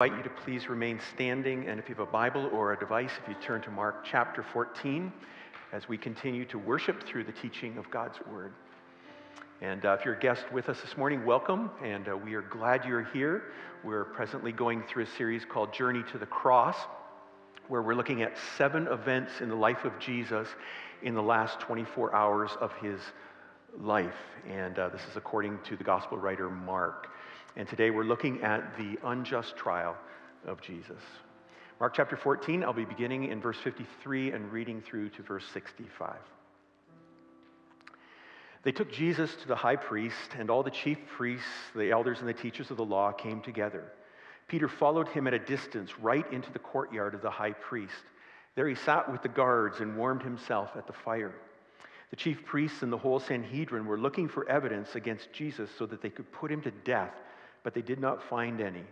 I invite you to please remain standing, and if you have a Bible or a device, if you turn to Mark chapter 14 as we continue to worship through the teaching of God's Word. And if you're a guest with us this morning, welcome, and we are glad you're here. We're presently going through a series called Journey to the Cross, where we're looking at 7 events in the life of Jesus in the last 24 hours of his life. And this is according to the gospel writer Mark. And today we're looking at the unjust trial of Jesus. Mark chapter 14, I'll be beginning in verse 53 and reading through to verse 65. They took Jesus to the high priest, and all the chief priests, the elders, and the teachers of the law came together. Peter followed him at a distance right into the courtyard of the high priest. There he sat with the guards and warmed himself at the fire. The chief priests and the whole Sanhedrin were looking for evidence against Jesus so that they could put him to death, but they did not find any.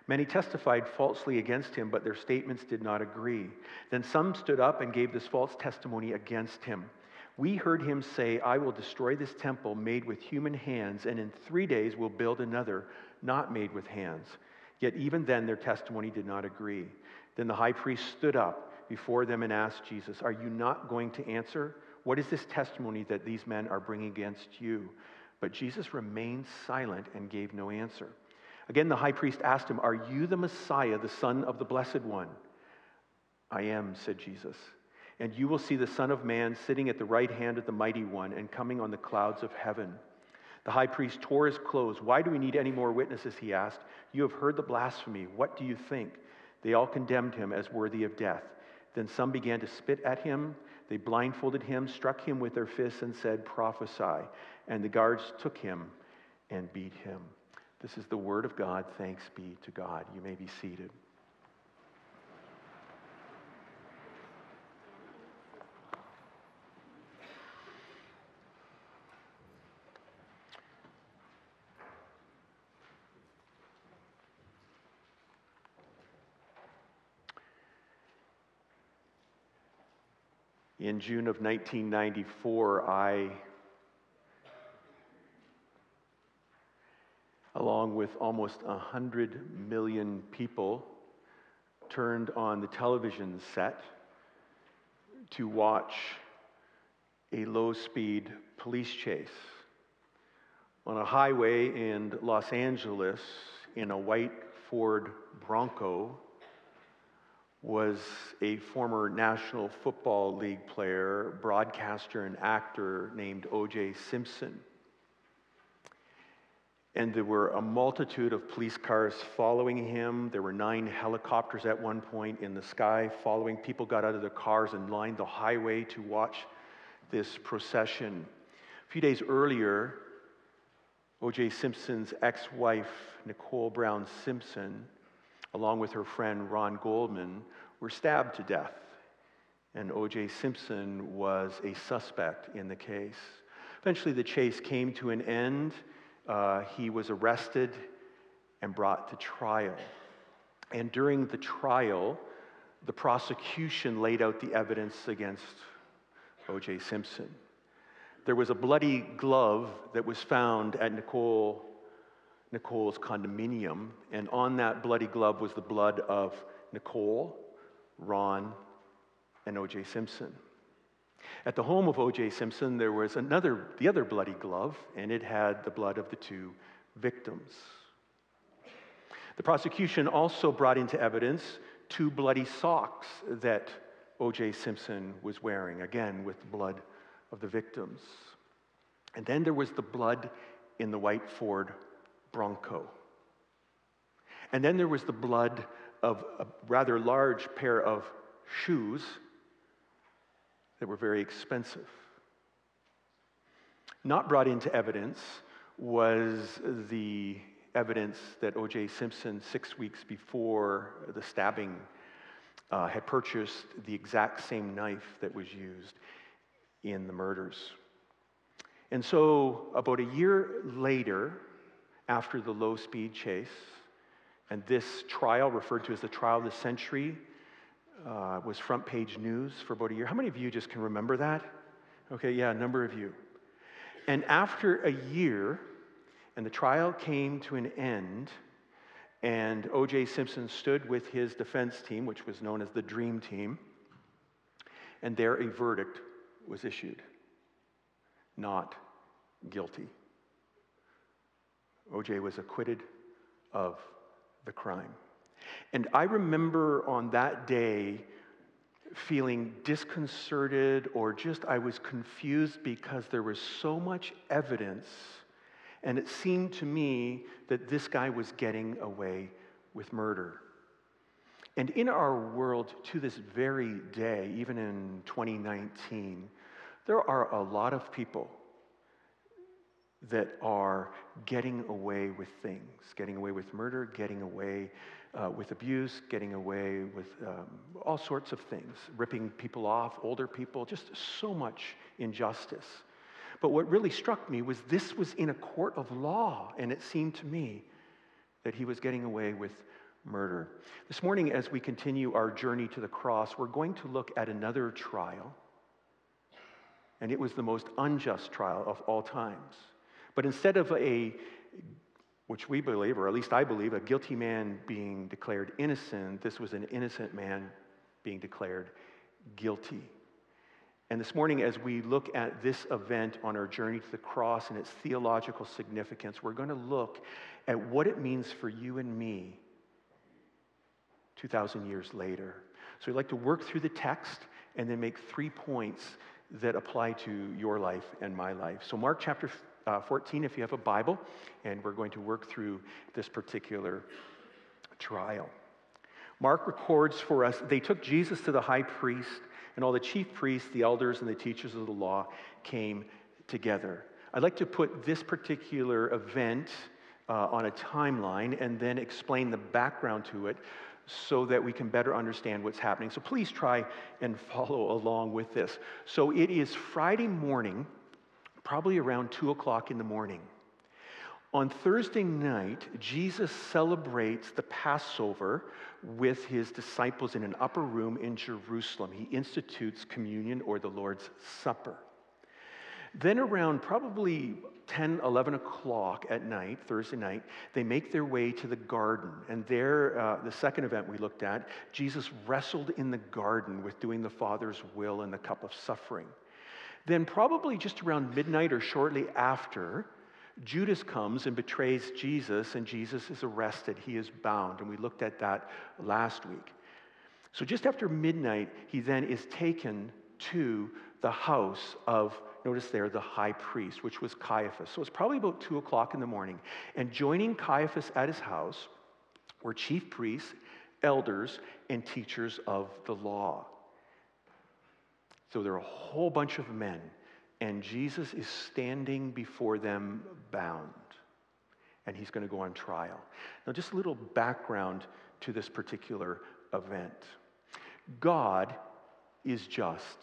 Many testified falsely against him, but their statements did not agree. Then some stood up and gave this false testimony against him. We heard him say, "I will destroy this temple made with human hands, and in 3 days will build another not made with hands." Yet even then their testimony did not agree. Then the high priest stood up before them and asked Jesus, "Are you not going to answer? What is this testimony that these men are bringing against you?" But Jesus remained silent and gave no answer. Again, the high priest asked him, "Are you the Messiah, the Son of the Blessed One?" "I am," said Jesus. "And you will see the Son of Man sitting at the right hand of the Mighty One and coming on the clouds of heaven." The high priest tore his clothes. "Why do we need any more witnesses?" he asked. "You have heard the blasphemy. What do you think?" They all condemned him as worthy of death. Then some began to spit at him. They blindfolded him, struck him with their fists, and said, "Prophesy." And the guards took him and beat him. This is the word of God. Thanks be to God. You may be seated. In June of 1994, along with almost 100 million people, turned on the television set to watch a low-speed police chase. On a highway in Los Angeles, in a white Ford Bronco, was a former National Football League player, broadcaster, and actor named O.J. Simpson. And there were a multitude of police cars following him. There were 9 helicopters at one point in the sky following. People got out of their cars and lined the highway to watch this procession. A few days earlier, O.J. Simpson's ex-wife, Nicole Brown Simpson, along with her friend Ron Goldman, were stabbed to death. And O.J. Simpson was a suspect in the case. Eventually, the chase came to an end. He was arrested and brought to trial. And during the trial, the prosecution laid out the evidence against O.J. Simpson. There was a bloody glove that was found at Nicole's condominium, and on that bloody glove was the blood of Nicole, Ron, and O.J. Simpson. At the home of O.J. Simpson, there was the other bloody glove, and it had the blood of the 2 victims. The prosecution also brought into evidence 2 bloody socks that O.J. Simpson was wearing, again with the blood of the victims. And then there was the blood in the white Ford Bronco. And then there was the blood of a rather large pair of shoes that were very expensive. Not brought into evidence was the evidence that O.J. Simpson, 6 weeks before the stabbing, had purchased the exact same knife that was used in the murders. And so about a year later, after the low-speed chase, and this trial, referred to as the trial of the century, was front page news for about a year. How many of you just can remember that? Okay, yeah, a number of you. And after a year, and the trial came to an end, And O.J. Simpson stood with his defense team, which was known as the Dream Team, and there a verdict was issued. Not guilty. O.J. was acquitted of the crime. And I remember on that day feeling disconcerted, or just I was confused because there was so much evidence, and it seemed to me that this guy was getting away with murder. And in our world to this very day, even in 2019, there are a lot of people that are getting away with things, getting away with murder, getting away with abuse, getting away with all sorts of things, ripping people off, older people, just so much injustice. But what really struck me was this was in a court of law, and it seemed to me that he was getting away with murder. This morning, as we continue our journey to the cross, we're going to look at another trial, and it was the most unjust trial of all times. But instead of which we believe, or at least I believe, a guilty man being declared innocent, this was an innocent man being declared guilty. And this morning, as we look at this event on our journey to the cross and its theological significance, we're going to look at what it means for you and me 2,000 years later. So we'd like to work through the text and then make 3 points that apply to your life and my life. So Mark chapter 14, if you have a Bible, and we're going to work through this particular trial. Mark records for us, they took Jesus to the high priest, and all the chief priests, the elders, and the teachers of the law came together. I'd like to put this particular event on a timeline and then explain the background to it so that we can better understand what's happening. So please try and follow along with this. So it is Friday morning, probably around 2 o'clock in the morning. On Thursday night, Jesus celebrates the Passover with his disciples in an upper room in Jerusalem. He institutes communion, or the Lord's Supper. Then around probably 10, 11 o'clock at night, Thursday night, they make their way to the garden. And there, the second event we looked at, Jesus wrestled in the garden with doing the Father's will and the cup of suffering. Then probably just around midnight or shortly after, Judas comes and betrays Jesus, and Jesus is arrested. He is bound, and we looked at that last week. So just after midnight, he then is taken to the house of, notice there, the high priest, which was Caiaphas. So it's probably about 2 o'clock in the morning. And joining Caiaphas at his house were chief priests, elders, and teachers of the law. So there are a whole bunch of men, and Jesus is standing before them bound, and he's going to go on trial. Now, just a little background to this particular event. God is just.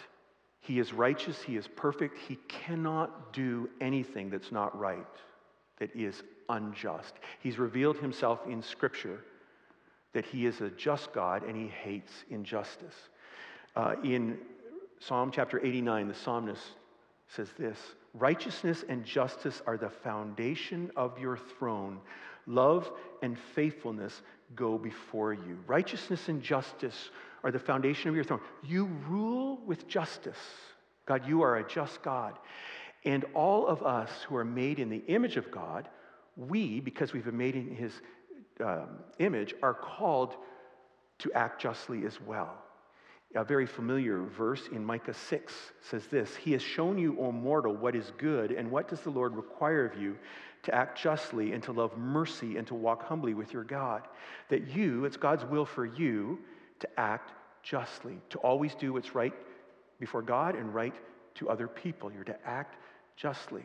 He is righteous. He is perfect. He cannot do anything that's not right, that is unjust. He's revealed himself in Scripture that he is a just God, and he hates injustice. In Psalm chapter 89, the psalmist says this: "Righteousness and justice are the foundation of your throne. Love and faithfulness go before you." Righteousness and justice are the foundation of your throne. You rule with justice. God, you are a just God. And all of us who are made in the image of God, we, because we've been made in his image, are called to act justly as well. A very familiar verse in Micah 6 says this: "He has shown you, O mortal, what is good, and what does the Lord require of you? To act justly, and to love mercy, and to walk humbly with your God." That you, it's God's will for you to act justly, to always do what's right before God and right to other people. You're to act justly.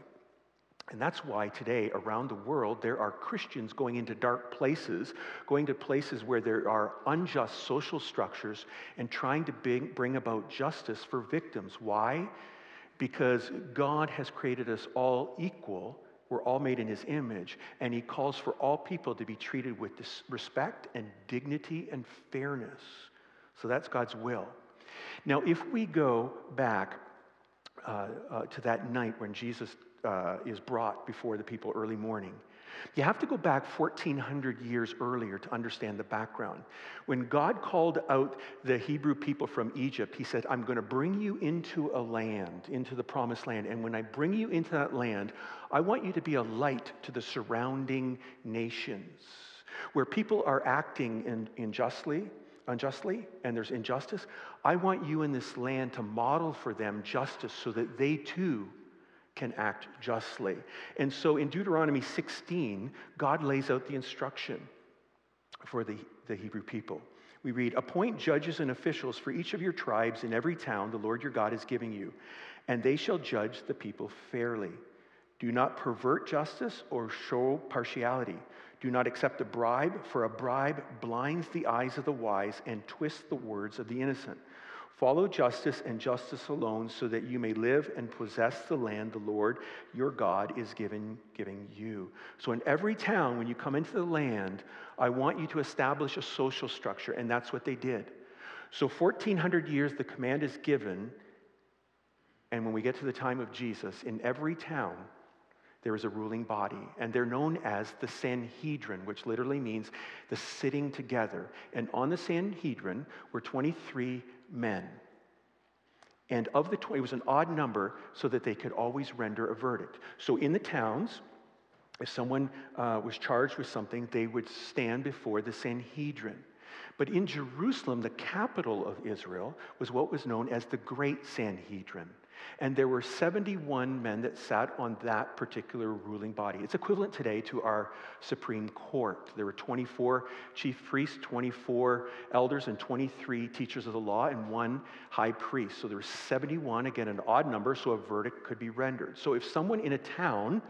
And that's why today around the world there are Christians going into dark places, going to places where there are unjust social structures and trying to bring about justice for victims. Why? Because God has created us all equal. We're all made in his image, and he calls for all people to be treated with respect and dignity and fairness. So that's God's will. Now, if we go back to that night when Jesus is brought before the people early morning, You have to go back 1,400 years earlier to understand the background. When God called out the Hebrew people from Egypt, he said, I'm going to bring you into a land, into the promised land. And when I bring you into that land, I want you to be a light to the surrounding nations. Where people are acting unjustly, and there's injustice, I want you in this land to model for them justice so that they too can act justly. And so in Deuteronomy 16, God lays out the instruction for the Hebrew people. We read, appoint judges and officials for each of your tribes in every town the Lord your God is giving you, and they shall judge the people fairly. Do not pervert justice or show partiality. Do not accept a bribe, for a bribe blinds the eyes of the wise and twists the words of the innocent. Follow justice and justice alone so that you may live and possess the land the Lord your God is giving you. So in every town, when you come into the land, I want you to establish a social structure, and that's what they did. So 1,400 years, the command is given, and when we get to the time of Jesus, in every town, there is a ruling body, and they're known as the Sanhedrin, which literally means the sitting together. And on the Sanhedrin were 23 men. And of the 20, it was an odd number so that they could always render a verdict. So in the towns, if someone was charged with something, they would stand before the Sanhedrin. But in Jerusalem, the capital of Israel, was what was known as the Great Sanhedrin. And there were 71 men that sat on that particular ruling body. It's equivalent today to our Supreme Court. There were 24 chief priests, 24 elders, and 23 teachers of the law, and one high priest. So there were 71, again, an odd number, so a verdict could be rendered. So if someone in a town,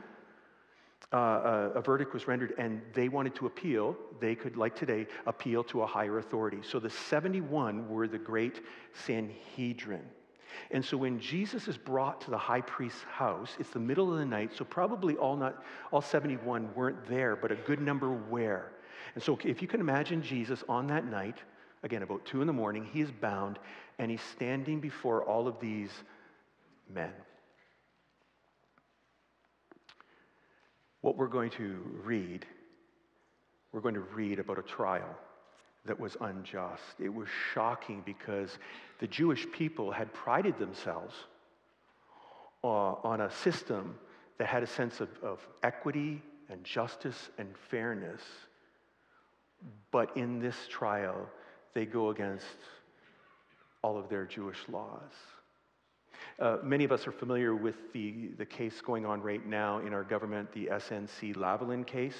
a verdict was rendered and they wanted to appeal, they could, like today, appeal to a higher authority. So the 71 were the Great Sanhedrin. And so when Jesus is brought to the high priest's house, it's the middle of the night, so probably all 71 weren't there, but a good number were. And so if you can imagine Jesus on that night, again, about 2 a.m, he is bound, and he's standing before all of these men. What we're going to read about a trial that was unjust. It was shocking because the Jewish people had prided themselves on a system that had a sense of equity and justice and fairness. But in this trial, they go against all of their Jewish laws. Many of us are familiar with the case going on right now in our government, the SNC-Lavalin case.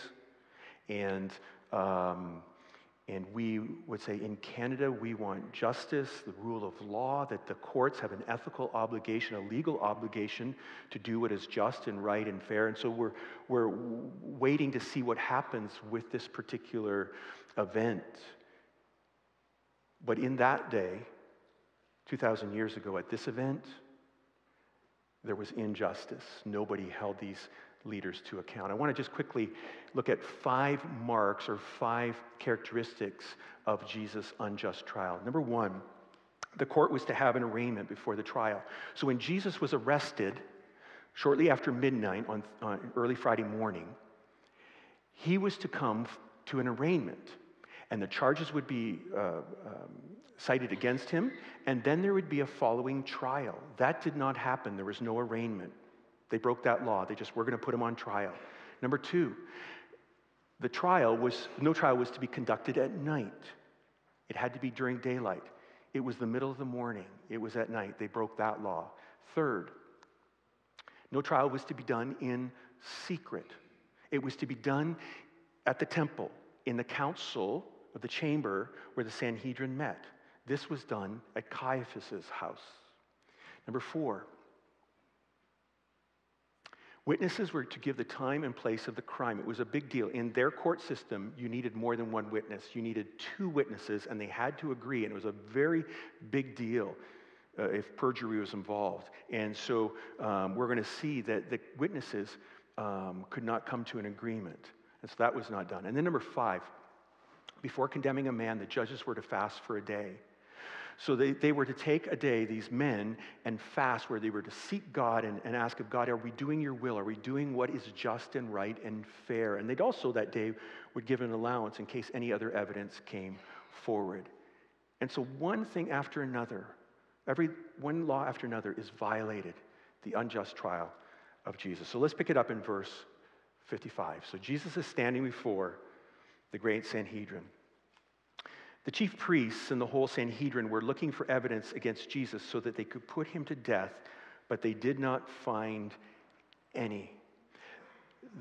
And we would say in Canada, we want justice, the rule of law, that the courts have an ethical obligation, a legal obligation to do what is just and right and fair. And so we're waiting to see what happens with this particular event. But in that day, 2,000 years ago at this event, there was injustice. Nobody held these leaders to account. I want to just quickly look at 5 marks or 5 characteristics of Jesus' unjust trial. Number 1, the court was to have an arraignment before the trial. So when Jesus was arrested, shortly after midnight on early Friday morning, he was to come to an arraignment. And the charges would be cited against him, and then there would be a following trial. That did not happen. There was no arraignment. They broke that law. We're going to put him on trial. Number 2, no trial was to be conducted at night. It had to be during daylight. It was the middle of the morning. It was at night. They broke that law. 3rd, no trial was to be done in secret. It was to be done at the temple, in the council of the chamber where the Sanhedrin met. This was done at Caiaphas' house. Number 4, witnesses were to give the time and place of the crime. It was a big deal. In their court system, you needed more than 1 witness. You needed 2 witnesses, and they had to agree, and it was a very big deal if perjury was involved. And so we're going to see that the witnesses could not come to an agreement. And so that was not done. And then number 5, before condemning a man, the judges were to fast for a day. So they were to take a day, these men, and fast, where they were to seek God and ask of God, are we doing your will? Are we doing what is just and right and fair? And they'd also that day would give an allowance in case any other evidence came forward. And so one thing after another, one law after another is violated, the unjust trial of Jesus. So let's pick it up in verse 55. So Jesus is standing before the great Sanhedrin. The chief priests and the whole Sanhedrin were looking for evidence against Jesus so that they could put him to death, but they did not find any.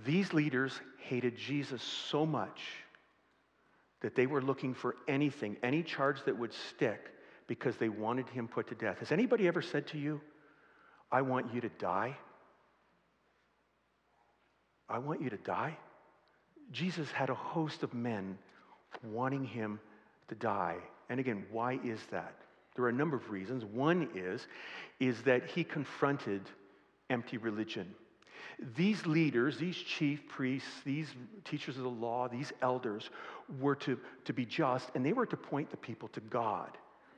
These leaders hated Jesus so much that they were looking for anything, any charge that would stick, because they wanted him put to death. Has anybody ever said to you, I want you to die? I want you to die? Jesus had a host of men wanting him to die. And again, why is that? There are a number of reasons. One is that he confronted empty religion. These leaders, these chief priests, these teachers of the law, these elders were to be just, and they were to point the people to God.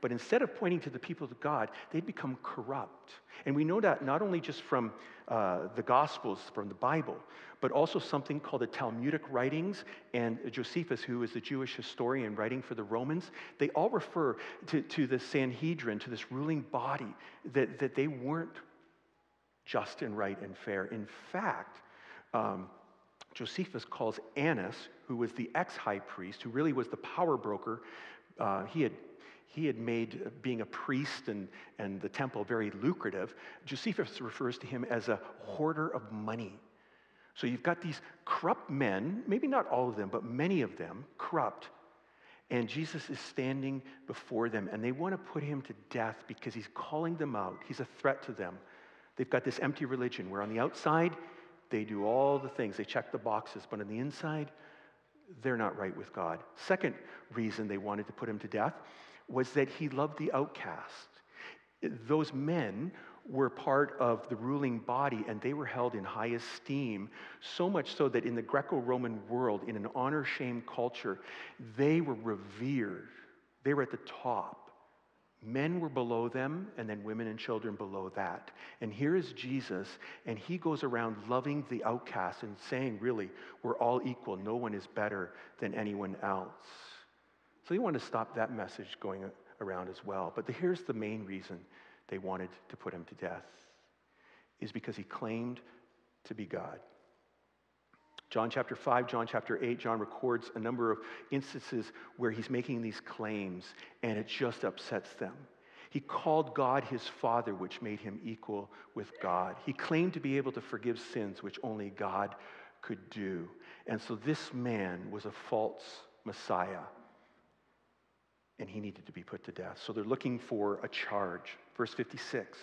But instead of pointing to the people to God, they'd become corrupt. And we know that not only just from the Gospels, from the Bible, but also something called the Talmudic writings, and Josephus, who is the Jewish historian writing for the Romans, they all refer to the Sanhedrin, to this ruling body, that they weren't just and right and fair. In fact, Josephus calls Annas, who was the ex-high priest, who really was the power broker, he had made being a priest and the temple very lucrative. Josephus refers to him as a hoarder of money. So you've got these corrupt men, maybe not all of them, but many of them, corrupt. And Jesus is standing before them, and they want to put him to death because he's calling them out. He's a threat to them. They've got this empty religion where on the outside, they do all the things. They check the boxes, but on the inside, they're not right with God. Second reason they wanted to put him to death was that he loved the outcast. Those men were part of the ruling body, and they were held in high esteem, so much so that in the Greco-Roman world, in an honor-shame culture, they were revered. They were at the top. Men were below them, and then women and children below that. And here is Jesus, and he goes around loving the outcast and saying, really, we're all equal. No one is better than anyone else. So they wanted to stop that message going around as well. But here's the main reason they wanted to put him to death, is because he claimed to be God. John chapter 5, John chapter 8, John records a number of instances where he's making these claims, and it just upsets them. He called God his Father, which made him equal with God. He claimed to be able to forgive sins, which only God could do. And so this man was a false Messiah, and he needed to be put to death. So they're looking for a charge. Verse 56,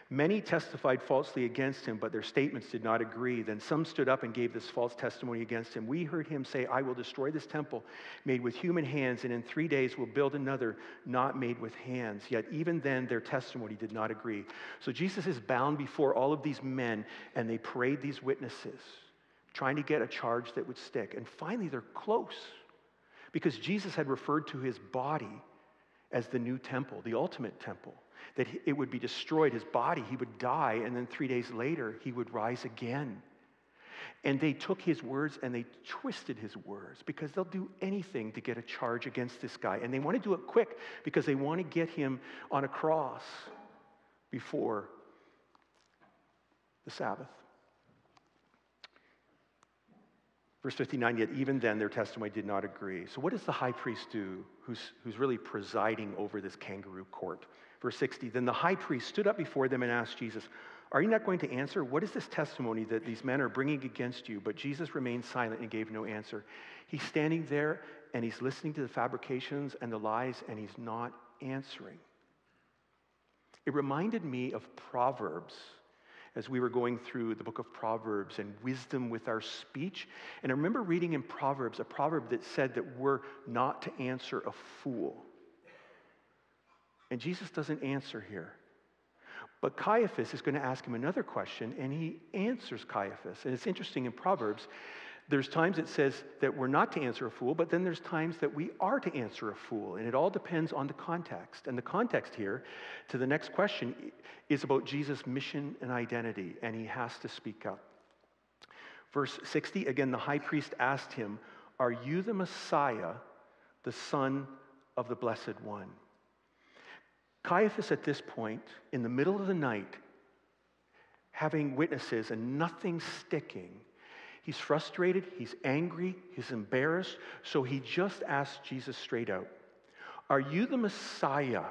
many testified falsely against him, but their statements did not agree. Then some stood up and gave this false testimony against him. We heard him say, I will destroy this temple made with human hands, and in 3 days will build another not made with hands. Yet even then their testimony did not agree. So Jesus is bound before all of these men, and they parade these witnesses, trying to get a charge that would stick. And finally they're close, because Jesus had referred to his body as the new temple, the ultimate temple, that it would be destroyed, his body, he would die, and then 3 days later, he would rise again. And they took his words and they twisted his words, because they'll do anything to get a charge against this guy. And they want to do it quick because they want to get him on a cross before the Sabbath. Verse 59, yet even then their testimony did not agree. So what does the high priest do, who's really presiding over this kangaroo court? Verse 60, then the high priest stood up before them and asked Jesus, are you not going to answer? What is this testimony that these men are bringing against you? But Jesus remained silent and gave no answer. He's standing there and he's listening to the fabrications and the lies, and he's not answering. It reminded me of Proverbs, as we were going through the book of Proverbs and wisdom with our speech. And I remember reading in Proverbs a proverb that said that we're not to answer a fool. And Jesus doesn't answer here. But Caiaphas is going to ask him another question, and he answers Caiaphas. And it's interesting in Proverbs, There's times it says that we're not to answer a fool, but then there's times that we are to answer a fool, and it all depends on the context. And the context here, to the next question, is about Jesus' mission and identity, and he has to speak up. Verse 60, again, the high priest asked him, "Are you the Messiah, the Son of the Blessed One?" Caiaphas, at this point, in the middle of the night, having witnesses and nothing sticking, he's frustrated, he's angry, he's embarrassed, so he just asked Jesus straight out, "Are you the Messiah?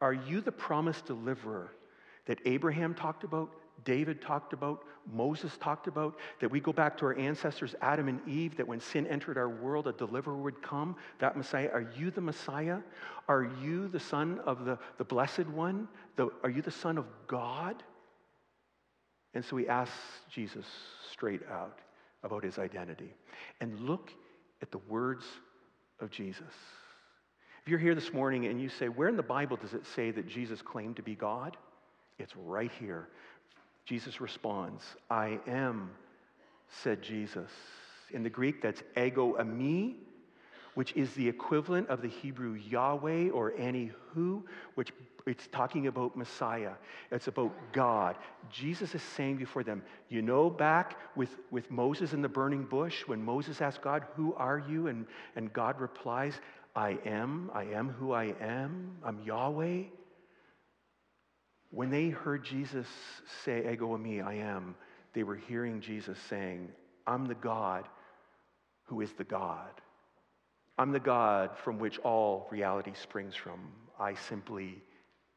Are you the promised deliverer that Abraham talked about, David talked about, Moses talked about, that we go back to our ancestors, Adam and Eve, that when sin entered our world, a deliverer would come, that Messiah? Are you the Messiah? Are you the Son of the Blessed One? Are you the Son of God?" And so he asks Jesus straight out about his identity. And look at the words of Jesus. If you're here this morning and you say, where in the Bible does it say that Jesus claimed to be God? It's right here. Jesus responds, "I am," said Jesus. In the Greek, that's ego eimi, which is the equivalent of the Hebrew Yahweh or Anihu, which it's talking about Messiah. It's about God. Jesus is saying before them, you know, back with Moses in the burning bush, when Moses asked God, "Who are you?" And God replies, I am who I am, I'm Yahweh. When they heard Jesus say, "Ego eimi, I am," they were hearing Jesus saying, "I'm the God who is the God. I'm the God from which all reality springs from. I simply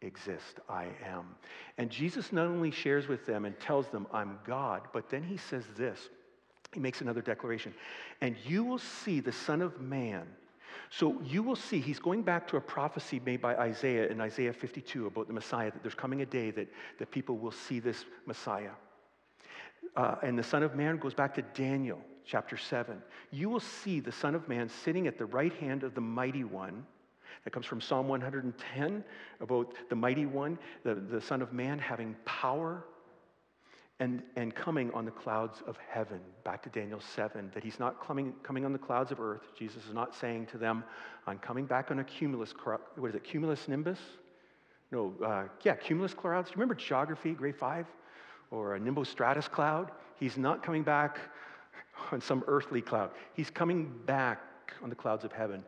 exist. I am." And Jesus not only shares with them and tells them, "I'm God," but then he says this. He makes another declaration. "And you will see the Son of Man." So you will see, he's going back to a prophecy made by Isaiah in Isaiah 52 about the Messiah, that there's coming a day that people will see this Messiah. And the Son of Man goes back to Daniel chapter 7. You will see the Son of Man sitting at the right hand of the Mighty One. That comes from Psalm 110 about the Mighty One, the Son of Man having power and coming on the clouds of heaven. Back to Daniel 7, that he's not coming on the clouds of earth. Jesus is not saying to them, "I'm coming back on a cumulus nimbus? No, cumulus clouds. Do you remember geography, grade 5? Or a nimbostratus cloud? He's not coming back on some earthly cloud. He's coming back on the clouds of heaven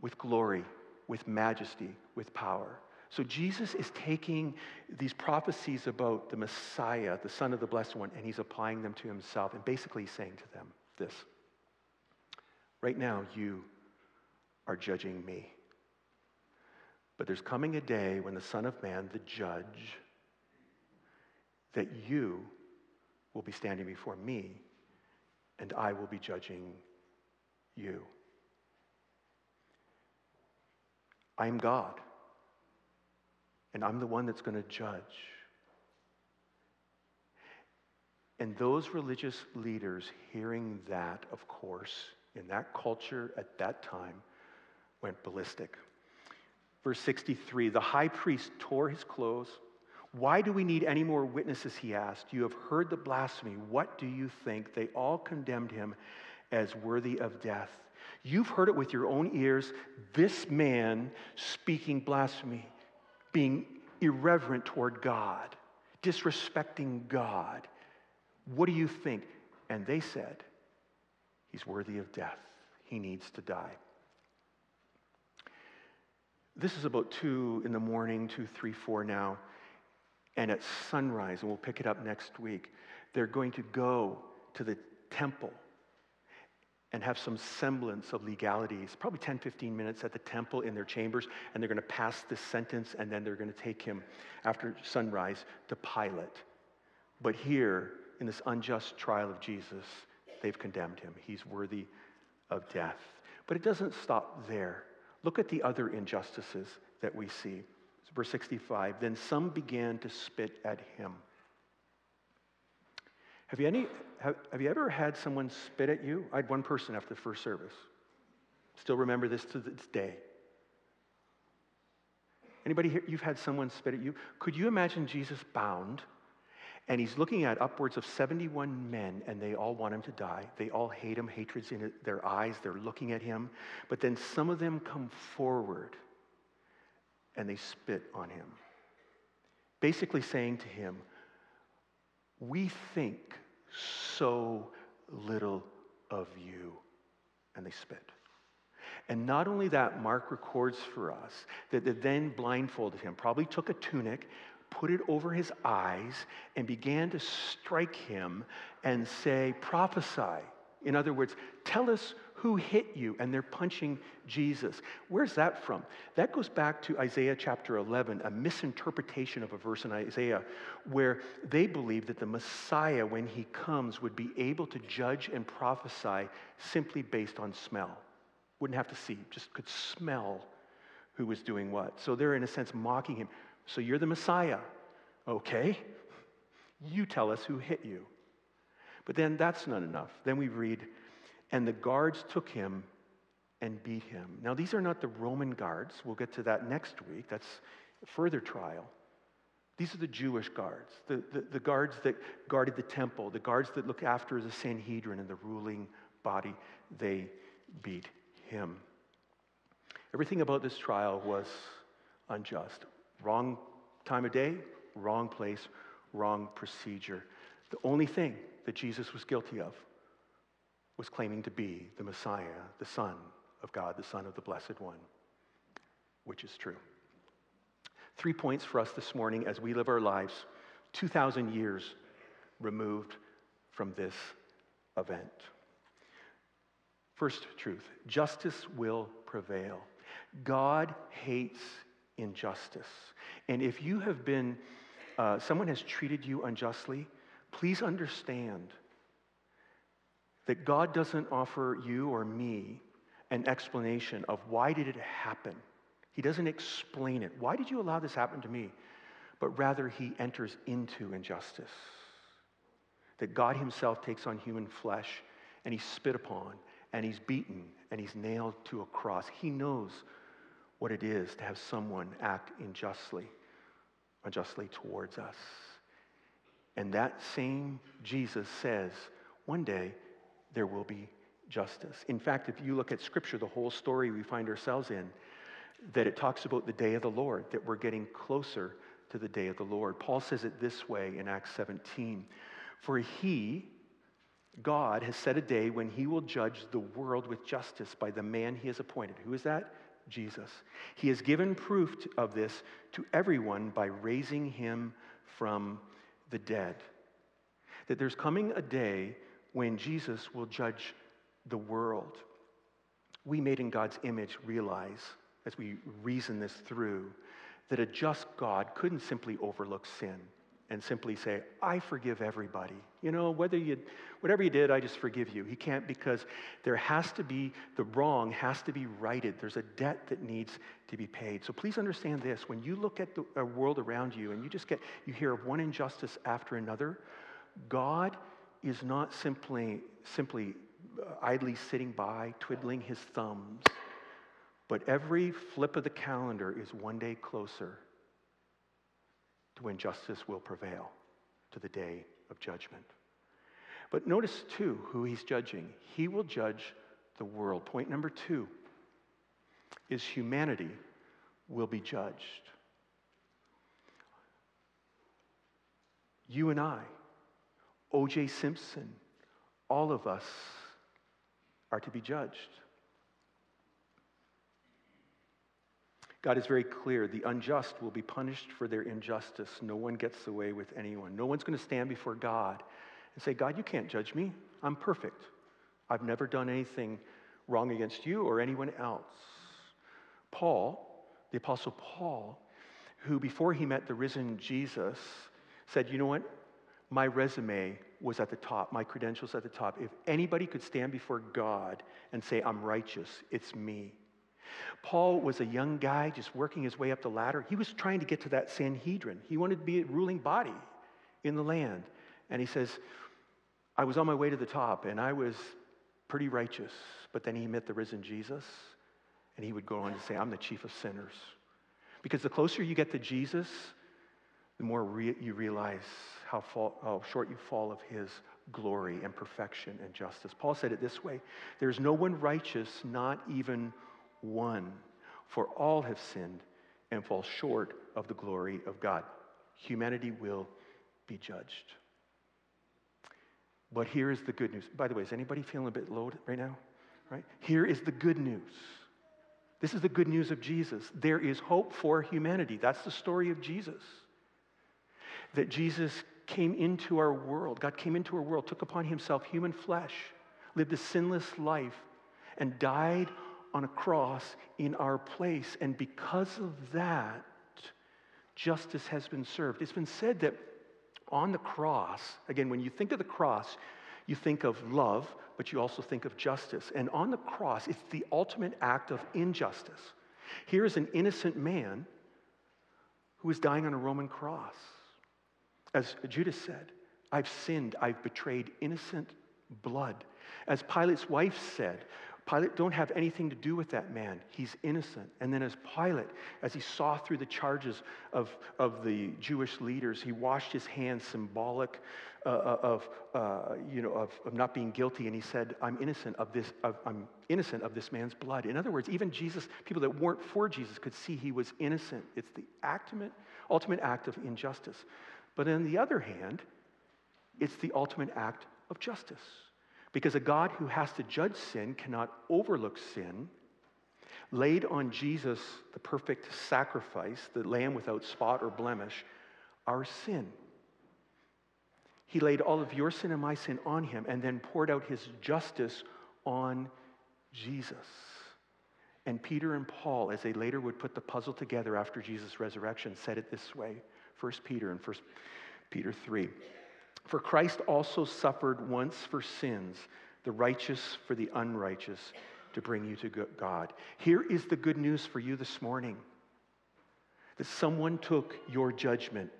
with glory, with majesty, with power. So Jesus is taking these prophecies about the Messiah, the Son of the Blessed One, and he's applying them to himself, and basically saying to them this: right now you are judging me, but there's coming a day when the Son of Man, the judge, that you will be standing before me, and I will be judging you. I am God, and I'm the one that's going to judge. And those religious leaders, hearing that, of course, in that culture at that time, went ballistic. Verse 63, the high priest tore his clothes. "Why do we need any more witnesses?" he asked. "You have heard the blasphemy. What do you think?" They all condemned him as worthy of death. "You've heard it with your own ears. This man speaking blasphemy, being irreverent toward God, disrespecting God. What do you think?" And they said, "He's worthy of death. He needs to die." This is about 2 in the morning, 2, 3, 4 now. And at sunrise, and we'll pick it up next week, they're going to go to the temple and have some semblance of legalities, probably 10, 15 minutes at the temple in their chambers, and they're going to pass this sentence, and then they're going to take him after sunrise to Pilate. But here, in this unjust trial of Jesus, they've condemned him. He's worthy of death. But it doesn't stop there. Look at the other injustices that we see. Verse 65, then some began to spit at him. Have you ever had someone spit at you? I had one person after the first service. Still remember this to this day. Anybody here, you've had someone spit at you? Could you imagine Jesus bound And he's looking at upwards of 71 men, and they all want him to die. They all hate him, hatred's in their eyes. They're looking at him. But then some of them come forward, and they spit on him, basically saying to him, "We think so little of you." And they spit. And not only that, Mark records for us that they then blindfolded him, probably took a tunic, put it over his eyes, and began to strike him and say, "Prophesy." In other words, tell us who hit you. And they're punching Jesus. Where's that from? That goes back to Isaiah chapter 11, a misinterpretation of a verse in Isaiah where they believe that the Messiah, when he comes, would be able to judge and prophesy simply based on smell. Wouldn't have to see, just could smell who was doing what. So they're in a sense mocking him. "So you're the Messiah. Okay, you tell us who hit you." But then that's not enough. Then we read, "And the guards took him and beat him." Now these are not the Roman guards. We'll get to that next week. That's a further trial. These are the Jewish guards, the guards that guarded the temple, the guards that look after the Sanhedrin and the ruling body. They beat him. Everything about this trial was unjust. Wrong time of day, wrong place, wrong procedure. The only thing that Jesus was guilty of was claiming to be the Messiah, the Son of God, the Son of the Blessed One, which is true. 3 points for us this morning as we live our lives 2,000 years removed from this event. First truth, justice will prevail. God hates injustice. And if you have been, someone has treated you unjustly, please understand that God doesn't offer you or me an explanation of why did it happen. He doesn't explain it. Why did you allow this happen to me? But rather he enters into injustice. That God himself takes on human flesh and he's spit upon and he's beaten and he's nailed to a cross. He knows what it is to have someone act unjustly towards us. And that same Jesus says, one day there will be justice. In fact, if you look at Scripture, the whole story we find ourselves in, that it talks about the day of the Lord, that we're getting closer to the day of the Lord. Paul says it this way in Acts 17, "For he, God, has set a day when he will judge the world with justice by the man he has appointed." Who is that? Jesus. "He has given proof of this to everyone by raising him from the dead." That there's coming a day when Jesus will judge the world. We made in God's image realize, as we reason this through, that a just God couldn't simply overlook sin and simply say, "I forgive everybody. You know, whatever you did, I just forgive you." He can't, because there has to be, the wrong has to be righted. There's a debt that needs to be paid. So please understand this. When you look at the world around you and you hear of one injustice after another, God is not simply idly sitting by, twiddling his thumbs, but every flip of the calendar is one day closer to when justice will prevail, to the day of judgment. But notice, too, who he's judging. He will judge the world. Point number 2 is humanity will be judged. You and I, O.J. Simpson, all of us are to be judged. God is very clear. The unjust will be punished for their injustice. No one gets away with anyone. No one's going to stand before God and say, "God, you can't judge me. I'm perfect. I've never done anything wrong against you or anyone else." Paul, the Apostle Paul, who before he met the risen Jesus said, "You know what? My resume was at the top. My credentials at the top. If anybody could stand before God and say, 'I'm righteous,' it's me." Paul was a young guy just working his way up the ladder. He was trying to get to that Sanhedrin. He wanted to be a ruling body in the land. And he says, "I was on my way to the top and I was pretty righteous." But then he met the risen Jesus and he would go on to say, "I'm the chief of sinners." Because the closer you get to Jesus, the more you realize how short you fall of his glory and perfection and justice. Paul said it this way: there's no one righteous, not even one, for all have sinned and fall short of the glory of God. Humanity will be judged. But here is the good news. By the way, is anybody feeling a bit low right now? Right? Here is the good news. This is the good news of Jesus. There is hope for humanity. That's the story of Jesus. That Jesus came into our world. God came into our world, took upon himself human flesh, lived a sinless life, and died on a cross in our place. And because of that, justice has been served. It's been said that on the cross, again, when you think of the cross, you think of love, but you also think of justice. And on the cross, it's the ultimate act of injustice. Here is an innocent man who is dying on a Roman cross. As Judas said, I've sinned, I've betrayed innocent blood. As Pilate's wife said, Pilate, don't have anything to do with that man. He's innocent. And then as Pilate, as he saw through the charges of the Jewish leaders, he washed his hands, symbolic of not being guilty, and he said, I'm innocent of this man's blood. In other words, even Jesus, people that weren't for Jesus could see he was innocent. It's the ultimate act of injustice. But on the other hand, it's the ultimate act of justice. Because a God who has to judge sin cannot overlook sin, laid on Jesus the perfect sacrifice, the lamb without spot or blemish, our sin. He laid all of your sin and my sin on him and then poured out his justice on Jesus. And Peter and Paul, as they later would put the puzzle together after Jesus' resurrection, said it this way, 1 Peter and 1 Peter 3. For Christ also suffered once for sins, the righteous for the unrighteous, to bring you to God. Here is the good news for you this morning, that someone took your judgment.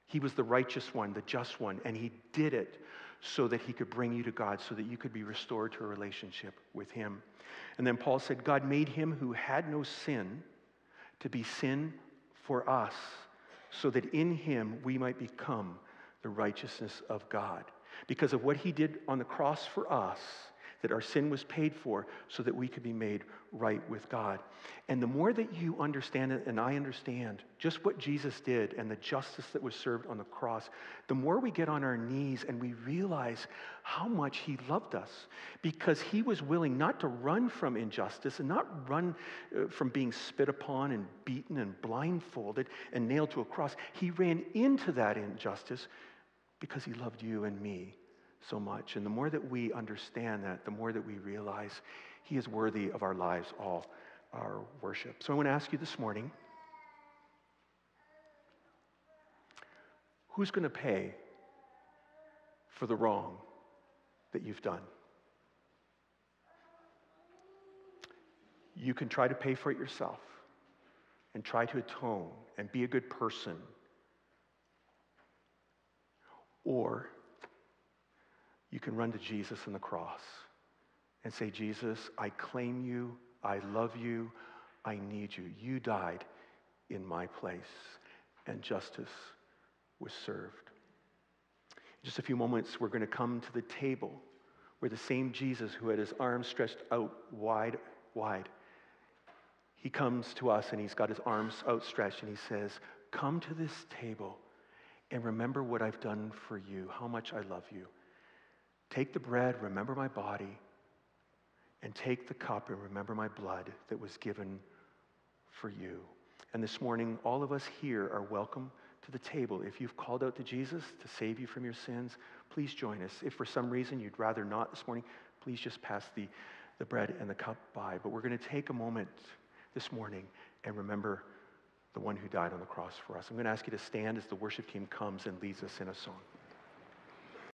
He was the righteous one, the just one, and he did it so that he could bring you to God, so that you could be restored to a relationship with him. And then Paul said, God made him who had no sin to be sin for us, so that in him we might become the righteousness of God. Because of what he did on the cross for us, that our sin was paid for so that we could be made right with God. And the more that you understand it, and I understand just what Jesus did and the justice that was served on the cross, the more we get on our knees and we realize how much he loved us, because he was willing not to run from injustice and not run from being spit upon and beaten and blindfolded and nailed to a cross. He ran into that injustice because he loved you and me so much. And the more that we understand that, the more that we realize he is worthy of our lives, all our worship. So I want to ask you this morning, who's going to pay for the wrong that you've done? You can try to pay for it yourself and try to atone and be a good person. Or you can run to Jesus on the cross and say, Jesus, I claim you, I love you, I need you. You died in my place, and justice was served. In just a few moments, we're going to come to the table where the same Jesus who had his arms stretched out wide, he comes to us and he's got his arms outstretched and he says, come to this table and remember what I've done for you, how much I love you. Take the bread, remember my body, and take the cup and remember my blood that was given for you. And this morning, all of us here are welcome to the table. If you've called out to Jesus to save you from your sins, please join us. If for some reason you'd rather not this morning, please just pass the bread and the cup by. But we're going to take a moment this morning and remember the one who died on the cross for us. I'm going to ask you to stand as the worship team comes and leads us in a song.